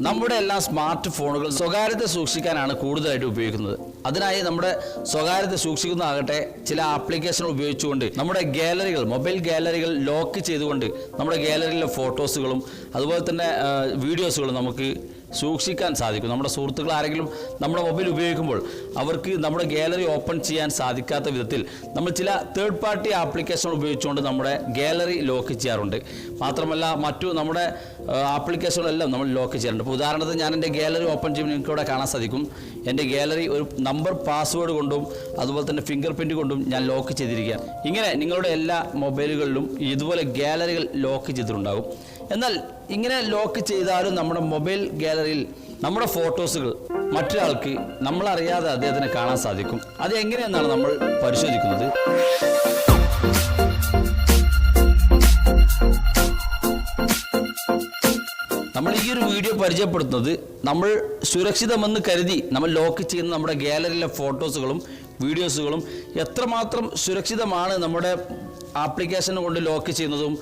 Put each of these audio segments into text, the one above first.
നമ്മുടെ എല്ലാ സ്മാർട്ട് ഫോണുകൾ സ്വകാര്യത സൂക്ഷിക്കാനാണ് കൂടുതലായിട്ട് ഉപയോഗിക്കുന്നത്. അതിനായി നമ്മുടെ സ്വകാര്യത സൂക്ഷിക്കുന്നതാകട്ടെ ചില ആപ്ലിക്കേഷനുകൾ ഉപയോഗിച്ചുകൊണ്ട് നമ്മുടെ ഗാലറികൾ, മൊബൈൽ ഗാലറികൾ ലോക്ക് ചെയ്തുകൊണ്ട് നമ്മുടെ ഗാലറിയിലെ ഫോട്ടോസുകളും അതുപോലെ തന്നെ വീഡിയോസുകളും നമുക്ക് സൂക്ഷിക്കാൻ സാധിക്കും. നമ്മുടെ സുഹൃത്തുക്കൾ ആരെങ്കിലും നമ്മുടെ മൊബൈൽ ഉപയോഗിക്കുമ്പോൾ അവർക്ക് നമ്മുടെ ഗാലറി ഓപ്പൺ ചെയ്യാൻ സാധിക്കാത്ത വിധത്തിൽ നമ്മൾ ചില തേർഡ് പാർട്ടി ആപ്ലിക്കേഷനുകൾ ഉപയോഗിച്ചുകൊണ്ട് നമ്മുടെ ഗാലറി ലോക്ക് ചെയ്യാറുണ്ട്. മാത്രമല്ല മറ്റു നമ്മുടെ ആപ്ലിക്കേഷനുകളെല്ലാം നമ്മൾ ലോക്ക് ചെയ്യാറുണ്ട്. ഇപ്പോൾ ഉദാഹരണത്തിന് ഞാൻ എൻ്റെ ഗാലറി ഓപ്പൺ ചെയ്യുമ്പോൾ നിങ്ങൾക്ക് ഇവിടെ കാണാൻ സാധിക്കും എൻ്റെ ഗാലറി ഒരു നമ്പർ പാസ്വേഡ് കൊണ്ടും അതുപോലെ തന്നെ ഫിംഗർ പ്രിൻറ്റ് കൊണ്ടും ഞാൻ ലോക്ക് ചെയ്തിരിക്കുകയാണ്. ഇങ്ങനെ നിങ്ങളുടെ എല്ലാ മൊബൈലുകളിലും ഇതുപോലെ ഗാലറികൾ ലോക്ക് ചെയ്തിട്ടുണ്ടാകും. എന്നാൽ ഇങ്ങനെ ലോക്ക് ചെയ്താലും നമ്മുടെ മൊബൈൽ ഗാലറിയിൽ നമ്മുടെ ഫോട്ടോസുകൾ മറ്റൊരാൾക്ക് നമ്മളറിയാതെ അദ്ദേഹത്തിന് കാണാൻ സാധിക്കും. അത് എങ്ങനെയെന്നാണ് നമ്മൾ പരിശോധിക്കുന്നത്. നമ്മൾ ഈ ഒരു വീഡിയോ പരിചയപ്പെടുത്തുന്നത് നമ്മൾ സുരക്ഷിതമെന്ന് കരുതി നമ്മൾ ലോക്ക് ചെയ്യുന്ന നമ്മുടെ ഗാലറിയിലെ ഫോട്ടോസുകളും വീഡിയോസുകളും എത്രമാത്രം സുരക്ഷിതമാണ് നമ്മുടെ ആപ്ലിക്കേഷൻ കൊണ്ട് ലോക്ക് ചെയ്യുന്നതും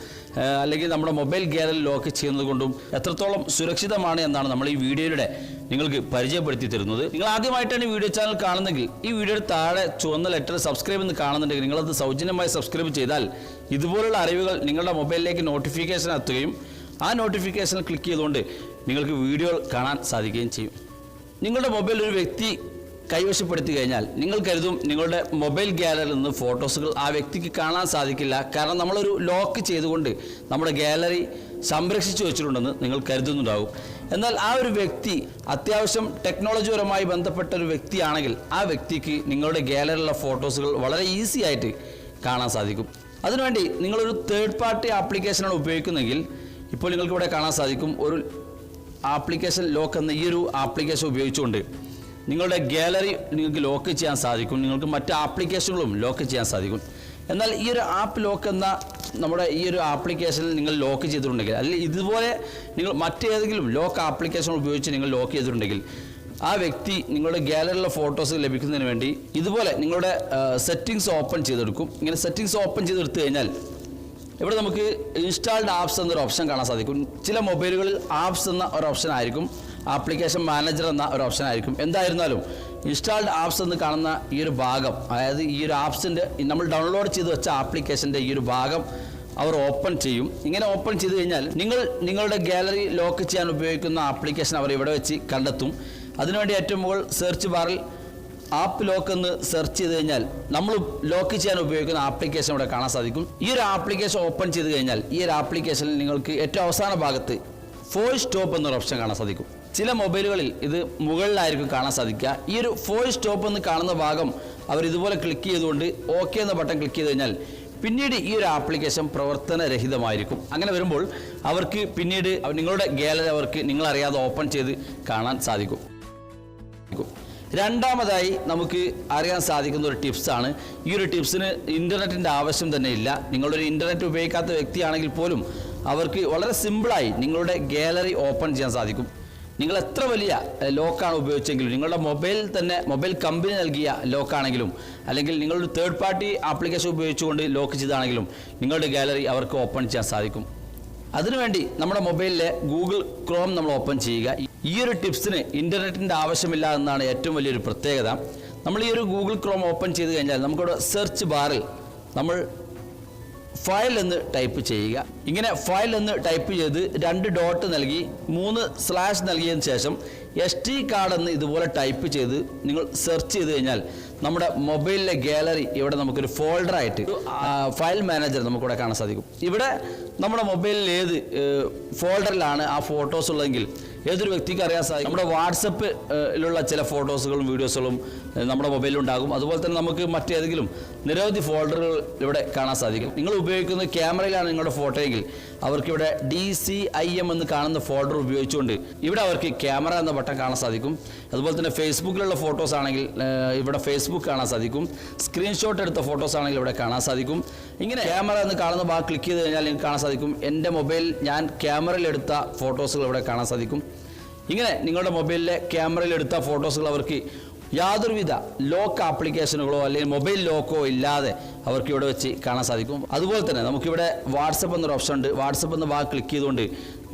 അല്ലെങ്കിൽ നമ്മുടെ മൊബൈൽ ഗാലറി ലോക്ക് ചെയ്യുന്നത് കൊണ്ടും എത്രത്തോളം സുരക്ഷിതമാണ് എന്നാണ് നമ്മൾ ഈ വീഡിയോയുടെ നിങ്ങൾക്ക് പരിചയപ്പെടുത്തി തരുന്നത്. നിങ്ങൾ ആദ്യമായിട്ടാണ് ഈ വീഡിയോ ചാനൽ കാണുന്നെങ്കിൽ ഈ വീഡിയോയുടെ താഴെ ചുവന്ന ലെറ്റർ സബ്സ്ക്രൈബ് എന്ന് കാണുന്നുണ്ടെങ്കിൽ നിങ്ങളത് സൗജന്യമായി സബ്സ്ക്രൈബ് ചെയ്താൽ ഇതുപോലുള്ള അറിവുകൾ നിങ്ങളുടെ മൊബൈലിലേക്ക് നോട്ടിഫിക്കേഷൻ എത്തുകയും ആ നോട്ടിഫിക്കേഷൻ ക്ലിക്ക് ചെയ്തുകൊണ്ട് നിങ്ങൾക്ക് വീഡിയോ കാണാൻ സാധിക്കുകയും ചെയ്യും. നിങ്ങളുടെ മൊബൈൽ ഒരു വ്യക്തി കൈവശപ്പെടുത്തി കഴിഞ്ഞാൽ നിങ്ങൾ കരുതും നിങ്ങളുടെ മൊബൈൽ ഗാലറിയിൽ നിന്ന് ഫോട്ടോസുകൾ ആ വ്യക്തിക്ക് കാണാൻ സാധിക്കില്ല, കാരണം നമ്മളൊരു ലോക്ക് ചെയ്തുകൊണ്ട് നമ്മുടെ ഗാലറി സംരക്ഷിച്ചു വെച്ചിട്ടുണ്ടെന്ന് നിങ്ങൾ കരുതുന്നുണ്ടാകും. എന്നാൽ ആ ഒരു വ്യക്തി അത്യാവശ്യം ടെക്നോളജിപരമായി ബന്ധപ്പെട്ട ഒരു വ്യക്തിയാണെങ്കിൽ ആ വ്യക്തിക്ക് നിങ്ങളുടെ ഗാലറിയിലുള്ള ഫോട്ടോസുകൾ വളരെ ഈസി ആയിട്ട് കാണാൻ സാധിക്കും. അതിനുവേണ്ടി നിങ്ങളൊരു തേർഡ് പാർട്ടി ആപ്ലിക്കേഷനാണ് ഉപയോഗിക്കുന്നതെങ്കിൽ ഇപ്പോൾ നിങ്ങൾക്ക് ഇവിടെ കാണാൻ സാധിക്കും ഒരു ആപ്ലിക്കേഷൻ ലോക്ക് എന്ന ഈ ഒരു ആപ്ലിക്കേഷൻ ഉപയോഗിച്ചുകൊണ്ട് നിങ്ങളുടെ ഗാലറി നിങ്ങൾക്ക് ലോക്ക് ചെയ്യാൻ സാധിക്കും. നിങ്ങൾക്ക് മറ്റ് ആപ്ലിക്കേഷനുകളും ലോക്ക് ചെയ്യാൻ സാധിക്കും. എന്നാൽ ഈ ഒരു ആപ്പ് ലോക്ക് എന്ന നമ്മുടെ ഈ ഒരു ആപ്ലിക്കേഷനിൽ നിങ്ങൾ ലോക്ക് ചെയ്തിട്ടുണ്ടെങ്കിൽ അല്ലെങ്കിൽ ഇതുപോലെ നിങ്ങൾ മറ്റേതെങ്കിലും ലോക്ക് ആപ്ലിക്കേഷൻ ഉപയോഗിച്ച് നിങ്ങൾ ലോക്ക് ചെയ്തിട്ടുണ്ടെങ്കിൽ ആ വ്യക്തി നിങ്ങളുടെ ഗാലറിയിലെ ഫോട്ടോസ് ലഭിക്കുന്നതിന് വേണ്ടി ഇതുപോലെ നിങ്ങളുടെ സെറ്റിങ്സ് ഓപ്പൺ ചെയ്തെടുക്കും. ഇങ്ങനെ സെറ്റിങ്സ് ഓപ്പൺ ചെയ്തെടുത്തു കഴിഞ്ഞാൽ ഇവിടെ നമുക്ക് ഇൻസ്റ്റാൾഡ് ആപ്സ് എന്നൊരു ഓപ്ഷൻ കാണാൻ സാധിക്കും. ചില മൊബൈലുകളിൽ ആപ്സ് എന്ന ഒരു ഓപ്ഷൻ ആയിരിക്കും, ആപ്ലിക്കേഷൻ മാനേജർ എന്ന ഒരു ഓപ്ഷൻ ആയിരിക്കും. എന്തായിരുന്നാലും ഇൻസ്റ്റാൾഡ് ആപ്സ് എന്ന് കാണുന്ന ഈ ഒരു ഭാഗം, അതായത് ഈ ഒരു ആപ്സിൻ്റെ നമ്മൾ ഡൗൺലോഡ് ചെയ്ത് വെച്ച ആപ്ലിക്കേഷൻ്റെ ഈ ഒരു ഭാഗം അവർ ഓപ്പൺ ചെയ്യും. ഇങ്ങനെ ഓപ്പൺ ചെയ്ത് കഴിഞ്ഞാൽ നിങ്ങളുടെ ഗാലറി ലോക്ക് ചെയ്യാൻ ഉപയോഗിക്കുന്ന ആപ്ലിക്കേഷൻ അവർ ഇവിടെ വെച്ച് കണ്ടെത്തും. അതിനുവേണ്ടി ഏറ്റവും മുകളിൽ സെർച്ച് ബാറിൽ ആപ്പ് ലോക്ക് എന്ന് സെർച്ച് ചെയ്ത് കഴിഞ്ഞാൽ നമ്മൾ ലോക്ക് ചെയ്യാൻ ഉപയോഗിക്കുന്ന ആപ്ലിക്കേഷൻ ഇവിടെ കാണാൻ സാധിക്കും. ഈ ഒരു ആപ്ലിക്കേഷൻ ഓപ്പൺ ചെയ്ത് കഴിഞ്ഞാൽ ഈ ഒരു ആപ്ലിക്കേഷനിൽ നിങ്ങൾക്ക് ഏറ്റവും അവസാന ഭാഗത്ത് ഫോഴ്സ് സ്റ്റോപ്പ് എന്നൊരു ഓപ്ഷൻ കാണാൻ സാധിക്കും. ചില മൊബൈലുകളിൽ ഇത് മുകളിലായിരിക്കും കാണാൻ സാധിക്കുക. ഈ ഒരു ഫോഴ്സ് സ്റ്റോപ്പ് എന്ന് കാണുന്ന ഭാഗം അവർ ഇതുപോലെ ക്ലിക്ക് ചെയ്തുകൊണ്ട് ഓക്കെ എന്ന ബട്ടൺ ക്ലിക്ക് ചെയ്ത് കഴിഞ്ഞാൽ പിന്നീട് ഈ ഒരു ആപ്ലിക്കേഷൻ പ്രവർത്തനരഹിതമായിരിക്കും. അങ്ങനെ വരുമ്പോൾ അവർക്ക് പിന്നീട് നിങ്ങളുടെ ഗാലറി അവർക്ക് നിങ്ങളറിയാതെ ഓപ്പൺ ചെയ്ത് കാണാൻ സാധിക്കും. രണ്ടാമതായി നമുക്ക് അറിയാൻ സാധിക്കുന്ന ഒരു ടിപ്സാണ്. ഈ ഒരു ടിപ്സിന് ഇൻ്റർനെറ്റിൻ്റെ ആവശ്യം തന്നെ ഇല്ല. നിങ്ങളൊരു ഇൻ്റർനെറ്റ് ഉപയോഗിക്കാത്ത വ്യക്തിയാണെങ്കിൽ പോലും അവർക്ക് വളരെ സിമ്പിളായി നിങ്ങളുടെ ഗാലറി ഓപ്പൺ ചെയ്യാൻ സാധിക്കും. നിങ്ങൾ എത്ര വലിയ ലോക്കാണ് ഉപയോഗിച്ചെങ്കിലും, നിങ്ങളുടെ മൊബൈൽ തന്നെ മൊബൈൽ കമ്പനി നൽകിയ ലോക്കാണെങ്കിലും അല്ലെങ്കിൽ നിങ്ങളൊരു തേർഡ് പാർട്ടി ആപ്ലിക്കേഷൻ ഉപയോഗിച്ചുകൊണ്ട് ലോക്ക് ചെയ്താണെങ്കിലും നിങ്ങളുടെ ഗാലറി അവർക്ക് ഓപ്പൺ ചെയ്യാൻ സാധിക്കും. അതിനുവേണ്ടി നമ്മുടെ മൊബൈലിലെ ഗൂഗിൾ ക്രോം നമ്മൾ ഓപ്പൺ ചെയ്യുക. ഈ ഒരു ടിപ്സിന് ഇൻ്റർനെറ്റിൻ്റെ ആവശ്യമില്ല എന്നാണ് ഏറ്റവും വലിയൊരു പ്രത്യേകത. നമ്മൾ ഈ ഒരു ഗൂഗിൾ ക്രോം ഓപ്പൺ ചെയ്ത് കഴിഞ്ഞാൽ നമുക്കിവിടെ സെർച്ച് ബാറിൽ നമ്മൾ ഫയൽ എന്ന് ടൈപ്പ് ചെയ്യുക. ഇങ്ങനെ ഫയൽ എന്ന് ടൈപ്പ് ചെയ്ത് 2 ഡോട്ട് നൽകി 3 സ്ലാഷ് നൽകിയതിന് ശേഷം SD കാർഡ് എന്ന് ഇതുപോലെ ടൈപ്പ് ചെയ്ത് നിങ്ങൾ സെർച്ച് ചെയ്ത് കഴിഞ്ഞാൽ നമ്മുടെ മൊബൈലിലെ ഗാലറി ഇവിടെ നമുക്കൊരു ഫോൾഡറായിട്ട് ഫയൽ മാനേജർ നമുക്കിവിടെ കാണാൻ സാധിക്കും. ഇവിടെ നമ്മുടെ മൊബൈലിൽ ഏത് ഫോൾഡറിലാണ് ആ ഫോട്ടോസ് ഉള്ളതെങ്കിൽ ഏതൊരു വ്യക്തിക്ക് അറിയാൻ സാധിക്കും. നമ്മുടെ വാട്സപ്പിലുള്ള ചില ഫോട്ടോസുകളും വീഡിയോസുകളും നമ്മുടെ മൊബൈലിലുണ്ടാകും. അതുപോലെ തന്നെ നമുക്ക് മറ്റേതെങ്കിലും നിരവധി ഫോൾഡറുകൾ ഇവിടെ കാണാൻ സാധിക്കും. നിങ്ങൾ ഉപയോഗിക്കുന്ന ക്യാമറയിലാണ് നിങ്ങളുടെ ഫോട്ടോയെങ്കിൽ അവർക്കിവിടെ DCIM എന്ന് കാണുന്ന ഫോൾഡർ ഉപയോഗിച്ചുകൊണ്ട് ഇവിടെ അവർക്ക് ക്യാമറ എന്ന ബട്ടൺ കാണാൻ സാധിക്കും. അതുപോലെ തന്നെ ഫേസ്ബുക്കിലുള്ള ഫോട്ടോസ് ആണെങ്കിൽ ഇവിടെ ഫേസ്ബുക്ക് കാണാൻ സാധിക്കും. സ്ക്രീൻഷോട്ട് എടുത്ത ഫോട്ടോസ് ആണെങ്കിൽ ഇവിടെ കാണാൻ സാധിക്കും. ഇങ്ങനെ ക്യാമറ എന്ന് കാണുന്ന ഭാഗം ക്ലിക്ക് ചെയ്ത് കഴിഞ്ഞാൽ നിങ്ങൾക്ക് കാണാൻ സാധിക്കും എൻ്റെ മൊബൈൽ ഞാൻ ക്യാമറയിൽ എടുത്ത ഫോട്ടോസുകൾ ഇവിടെ കാണാൻ സാധിക്കും. ഇങ്ങനെ നിങ്ങളുടെ മൊബൈലിലെ ക്യാമറയിൽ എടുത്ത ഫോട്ടോസുകൾ അവർക്ക് യാതൊരുവിധ ലോക്ക് ആപ്ലിക്കേഷനുകളോ അല്ലെങ്കിൽ മൊബൈൽ ലോക്കോ ഇല്ലാതെ അവർക്ക് ഇവിടെ വെച്ച് കാണാൻ സാധിക്കും. അതുപോലെ തന്നെ നമുക്കിവിടെ വാട്സപ്പ് എന്നൊരു ഓപ്ഷൻ ഉണ്ട്. വാട്സപ്പ് എന്ന ഭാഗം ക്ലിക്ക് ചെയ്തുകൊണ്ട്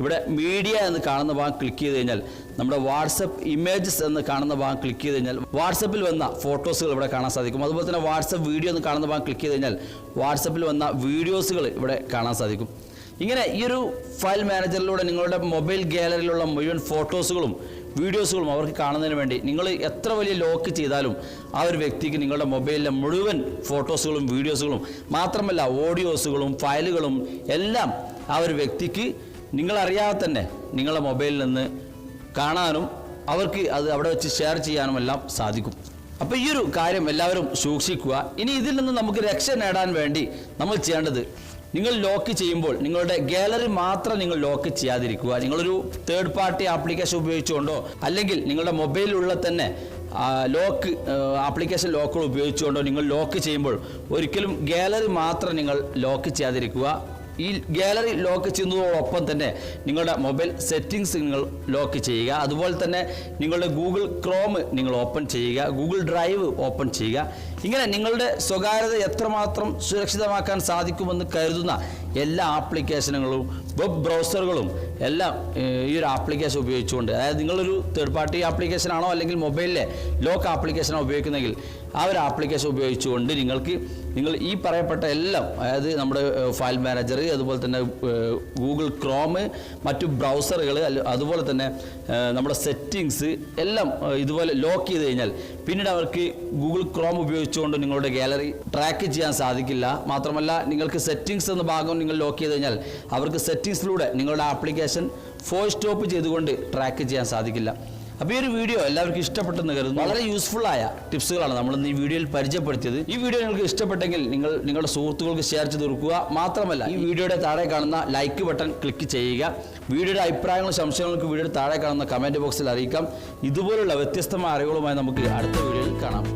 ഇവിടെ മീഡിയ എന്ന് കാണുന്ന ഭാഗം ക്ലിക്ക് ചെയ്ത് കഴിഞ്ഞാൽ നമ്മുടെ വാട്സപ്പ് ഇമേജസ് എന്ന് കാണുന്ന ഭാഗം ക്ലിക്ക് ചെയ്ത് കഴിഞ്ഞാൽ വാട്സപ്പിൽ വന്ന ഫോട്ടോസുകൾ ഇവിടെ കാണാൻ സാധിക്കും. അതുപോലെ തന്നെ വാട്സപ്പ് വീഡിയോ എന്ന് കാണുന്ന ഭാഗം ക്ലിക്ക് ചെയ്ത് കഴിഞ്ഞാൽ വാട്സപ്പിൽ വന്ന വീഡിയോസുകൾ ഇവിടെ കാണാൻ സാധിക്കും. ഇങ്ങനെ ഈ ഒരു ഫയൽ മാനേജറിലൂടെ നിങ്ങളുടെ മൊബൈൽ ഗാലറിയിലുള്ള മുഴുവൻ ഫോട്ടോസുകളും വീഡിയോസുകളും അവർക്ക് കാണുന്നതിന് വേണ്ടി നിങ്ങൾ എത്ര വലിയ ലോക്ക് ചെയ്താലും ആ ഒരു വ്യക്തിക്ക് നിങ്ങളുടെ മൊബൈലിലെ മുഴുവൻ ഫോട്ടോസുകളും വീഡിയോസുകളും മാത്രമല്ല ഓഡിയോസുകളും ഫയലുകളും എല്ലാം ആ ഒരു വ്യക്തിക്ക് നിങ്ങളറിയാതെ തന്നെ നിങ്ങളുടെ മൊബൈലിൽ നിന്ന് കാണാനും അവർക്ക് അത് അവിടെ വെച്ച് ഷെയർ ചെയ്യാനും എല്ലാം സാധിക്കും. അപ്പോൾ ഈ ഒരു കാര്യം എല്ലാവരും സൂക്ഷിക്കുക. ഇനി ഇതിൽ നിന്ന് നമുക്ക് രക്ഷ നേടാൻ വേണ്ടി നമ്മൾ ചെയ്യേണ്ടത്, നിങ്ങൾ ലോക്ക് ചെയ്യുമ്പോൾ നിങ്ങളുടെ ഗാലറി മാത്രം നിങ്ങൾ ലോക്ക് ചെയ്യാതിരിക്കുക. നിങ്ങളൊരു തേർഡ് പാർട്ടി ആപ്ലിക്കേഷൻ ഉപയോഗിച്ചുകൊണ്ടോ അല്ലെങ്കിൽ നിങ്ങളുടെ മൊബൈലിലുള്ള തന്നെ ലോക്ക് ആപ്ലിക്കേഷൻ ലോക്കുകൾ ഉപയോഗിച്ചുകൊണ്ടോ നിങ്ങൾ ലോക്ക് ചെയ്യുമ്പോൾ ഒരിക്കലും ഗാലറി മാത്രം നിങ്ങൾ ലോക്ക് ചെയ്യാതിരിക്കുക. ഈ ഗാലറി ലോക്ക് ചെയ്യുന്നതോടൊപ്പം തന്നെ നിങ്ങളുടെ മൊബൈൽ സെറ്റിങ്സ് നിങ്ങൾ ലോക്ക് ചെയ്യുക. അതുപോലെ തന്നെ നിങ്ങളുടെ ഗൂഗിൾ ക്രോം നിങ്ങൾ ഓപ്പൺ ചെയ്യുക, ഗൂഗിൾ ഡ്രൈവ് ഓപ്പൺ ചെയ്യുക. ഇങ്ങനെ നിങ്ങളുടെ സ്വകാര്യത എത്രമാത്രം സുരക്ഷിതമാക്കാൻ സാധിക്കുമെന്ന് കരുതുന്ന എല്ലാ ആപ്ലിക്കേഷനുകളും വെബ് ബ്രൗസറുകളും എല്ലാം ഈ ഒരു ആപ്ലിക്കേഷൻ ഉപയോഗിച്ചുകൊണ്ട്, അതായത് നിങ്ങളൊരു തേർഡ് പാർട്ടി ആപ്ലിക്കേഷനാണോ അല്ലെങ്കിൽ മൊബൈലിലെ ലോക്ക് ആപ്ലിക്കേഷനാണോ ഉപയോഗിക്കുന്നതെങ്കിൽ ആ ഒരു ആപ്ലിക്കേഷൻ ഉപയോഗിച്ചുകൊണ്ട് നിങ്ങൾ ഈ പറയപ്പെട്ട എല്ലാം, അതായത് നമ്മുടെ ഫയൽ മാനേജർ, അതുപോലെ തന്നെ ഗൂഗിൾ ക്രോം, മറ്റു ബ്രൗസറുകൾ, അതുപോലെ തന്നെ നമ്മുടെ സെറ്റിങ്സ് എല്ലാം ഇതുപോലെ ലോക്ക് ചെയ്ത് കഴിഞ്ഞാൽ പിന്നീട് അവർക്ക് ഗൂഗിൾ ക്രോം ഉപയോഗിച്ചുകൊണ്ട് നിങ്ങളുടെ ഗാലറി ട്രാക്ക് ചെയ്യാൻ സാധിക്കില്ല. മാത്രമല്ല നിങ്ങൾക്ക് സെറ്റിങ്സ് എന്ന ഭാഗം നിങ്ങൾ ലോക്ക് ചെയ്ത് കഴിഞ്ഞാൽ അവർക്ക് സെറ്റിങ്സിലൂടെ നിങ്ങളുടെ ആപ്ലിക്കേഷൻ ഫോർ സ്റ്റോപ്പ് ചെയ്തുകൊണ്ട് ട്രാക്ക് ചെയ്യാൻ സാധിക്കില്ല. അപ്പോൾ ഈ ഒരു വീഡിയോ എല്ലാവർക്കും ഇഷ്ടപ്പെട്ടെന്ന് കരുതുന്നു. വളരെ യൂസ്ഫുൾ ആയ ടിപ്സുകളാണ് നമ്മൾ ഈ വീഡിയോയിൽ പരിചയപ്പെടുത്തിയത്. ഈ വീഡിയോ നിങ്ങൾക്ക് ഇഷ്ടപ്പെട്ടെങ്കിൽ നിങ്ങളുടെ സുഹൃത്തുക്കൾക്ക് ഷെയർ ചെയ്ത് കൊടുക്കുക. മാത്രമല്ല ഈ വീഡിയോയുടെ താഴെ കാണുന്ന ലൈക്ക് ബട്ടൺ ക്ലിക്ക് ചെയ്യുക. വീഡിയോയുടെ അഭിപ്രായങ്ങളും സംശയങ്ങൾക്ക് വീഡിയോയുടെ താഴെ കാണുന്ന കമൻറ്റ് ബോക്സിൽ അറിയിക്കാം. ഇതുപോലുള്ള വ്യത്യസ്തമായ അറിവുകളുമായി നമുക്ക് അടുത്ത വീഡിയോയിൽ കാണാം.